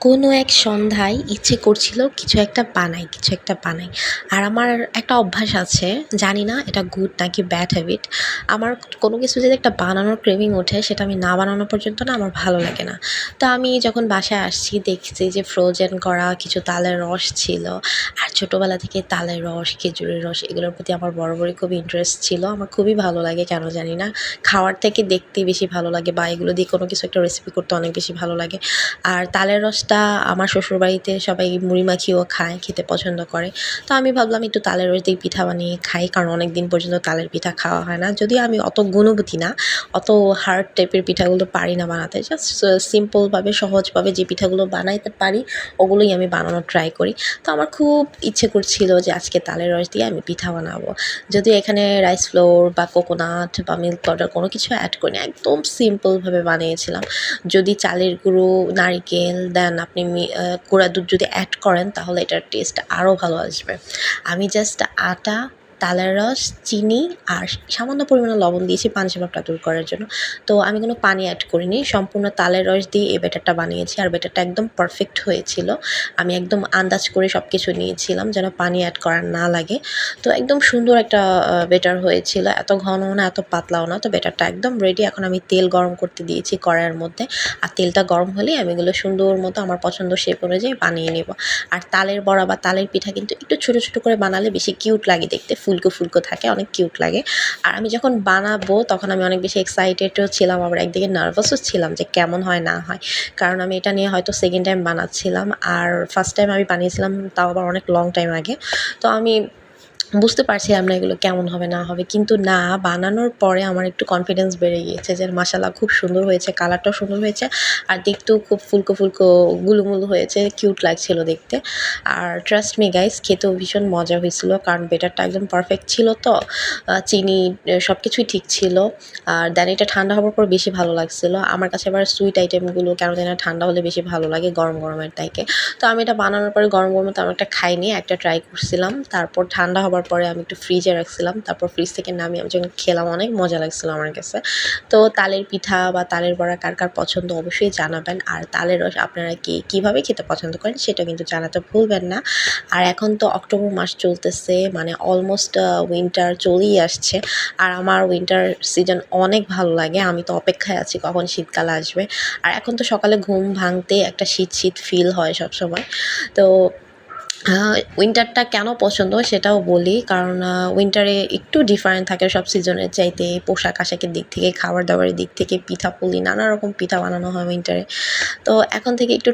কোনো এক সন্ধ্যায় ইচ্ছে করছিল কিছু একটা বানাই। আর আমার একটা অভ্যাস আছে, জানি না এটা গুড নাকি ব্যাড হ্যাবিট। আমার কোনো কিছু যদি একটা বানানোর ক্রেভিং ওঠে সেটা আমি না বানানো পর্যন্ত না আমার ভালো লাগে না। তো আমি যখন বাসায় আসছি দেখছি যে ফ্রোজেন করা কিছু তালের রস ছিল। আর ছোটোবেলা থেকে তালের রস, খেজুরের রস এগুলোর প্রতি আমার বরাবরই খুব ইন্টারেস্ট ছিল। আমার খুবই ভালো লাগে কেন জানি না। খাওয়ার থেকে দেখতে বেশি ভালো লাগে বা এগুলো দিয়ে কোনো কিছু একটা রেসিপি করতে অনেক বেশি ভালো লাগে। আর তালের রসটা আমার শ্বশুরবাড়িতে সবাই মুড়ি মাখিয়েও খায়, খেতে পছন্দ করে। তো আমি ভাবলাম একটু তালের রস দিয়ে পিঠা বানিয়ে খাই, কারণ অনেক দিন পর্যন্ত তালের পিঠা খাওয়া হয় না। যদিও আমি অত গুণবতী না, অত হার্ড টাইপের পিঠাগুলো পারি না বানাতে। জাস্ট সিম্পলভাবে সহজভাবে যে পিঠাগুলো বানাইতে পারি ওগুলোই আমি বানানোর ট্রাই করি। তো আমার খুব ইচ্ছে করছিল যে আজকে তালের রস দিয়ে আমি পিঠা বানাবো। যদিও এখানে রাইস ফ্লোর বা কোকোনাট বা মিল্ক পাউডার কোনো কিছু অ্যাড করিনি, একদম সিম্পলভাবে বানিয়েছিলাম। যদি চালের গুঁড়ো, নারিকেল দেন আপনি গুঁড়া দুধ যদি অ্যাড করেন তাহলে এটার টেস্ট আরও ভালো আসবে। আমি জাস্ট আটা, তালের রস, চিনি আর সামান্য পরিমাণে লবণ দিয়েছি পানির ভাবটা দূর করার জন্য। তো আমি কোনো পানি অ্যাড করিনি, সম্পূর্ণ তালের রস দিয়ে এই ব্যাটারটা বানিয়েছি। আর ব্যাটারটা একদম পারফেক্ট হয়েছিল। আমি একদম আন্দাজ করে সব কিছু নিয়েছিলাম যেন পানি অ্যাড করা না লাগে। তো একদম সুন্দর একটা ব্যাটার হয়েছিল, এত ঘনও না এত পাতলাও না। তো ব্যাটারটা একদম রেডি। এখন আমি তেল গরম করতে দিয়েছি কড়াইয়ের মধ্যে। আর তেলটা গরম হলেই আমি এগুলো সুন্দর মতো আমার পছন্দ শেপ অনুযায়ী বানিয়ে নেব। আর তালের বড়া বা তালের পিঠা কিন্তু একটু ছোটো ছোটো করে বানালে বেশি কিউট লাগে দেখতে, ফুলকো ফুলকো থাকে, অনেক কিউট লাগে। আর আমি যখন বানাবো তখন আমি অনেক বেশি এক্সাইটেডও ছিলাম, আবার একদিকে নার্ভাসও ছিলাম যে কেমন হয় না হয়। কারণ আমি এটা নিয়ে হয়তো সেকেন্ড টাইম বানাচ্ছিলাম, আর ফার্স্ট টাইম আমি বানিয়েছিলাম তাও আবার অনেক লং টাইম আগে। তো আমি বুঝতে পারছিলাম না এগুলো কেমন হবে না হবে, কিন্তু না, বানানোর পরে আমার একটু কনফিডেন্স বেড়ে গিয়েছে যে মাশাআল্লাহ খুব সুন্দর হয়েছে, কালারটাও সুন্দর হয়েছে আর দেখতেও খুব ফুলকো ফুলকো গুলুমুলু হয়েছে, কিউট লাগছিল দেখতে। আর ট্রাস্ট মি গাইস, খেতেও ভীষণ মজা হয়েছিল কারণ বেটারটা একদম পারফেক্ট ছিল। তো চিনি সব কিছুই ঠিক ছিল। আর দেন এটা ঠান্ডা হওয়ার পর বেশি ভালো লাগছিল আমার কাছে। আবার সুইট আইটেমগুলো কেন জানি না ঠান্ডা হলে বেশি ভালো লাগে গরম গরমের থেকে। তো আমি এটা বানানোর পরে গরম গরমে তেমন একটা খাইনি, একটা ট্রাই করছিলাম। তারপর ঠান্ডা হবার পরে আমি একটু ফ্রিজে রাখছিলাম, তারপর ফ্রিজ থেকে নামিয়ে আমি যখন খেলাম অনেক মজা লাগছিল আমার কাছে। তো তালের পিঠা বা তালের বড়া কার কার পছন্দ অবশ্যই জানাবেন। আর তালের রস আপনারা কীভাবে খেতে পছন্দ করেন সেটা কিন্তু জানাতে ভুলবেন না। আর এখন তো অক্টোবর মাস চলতেছে, মানে অলমোস্ট উইন্টার চলেই আসছে। আর আমার উইন্টার সিজন অনেক ভালো লাগে, আমি তো অপেক্ষায় আছি কখন শীতকাল আসবে। আর এখন তো সকালে ঘুম ভাঙতে একটা শীত শীত ফিল হয় সবসময়। তো উইন্টারটা কেন পছন্দ সেটাও বলি, কারণ উইন্টারে একটু ডিফারেন্ট থাকে সব সিজনের চাইতে, পোশাক আশাকের দিক থেকে, খাবার দাবারের দিক থেকে, পিঠাপুলি নানা রকম পিঠা বানানো হয় উইন্টারে। তো এখন থেকে একটু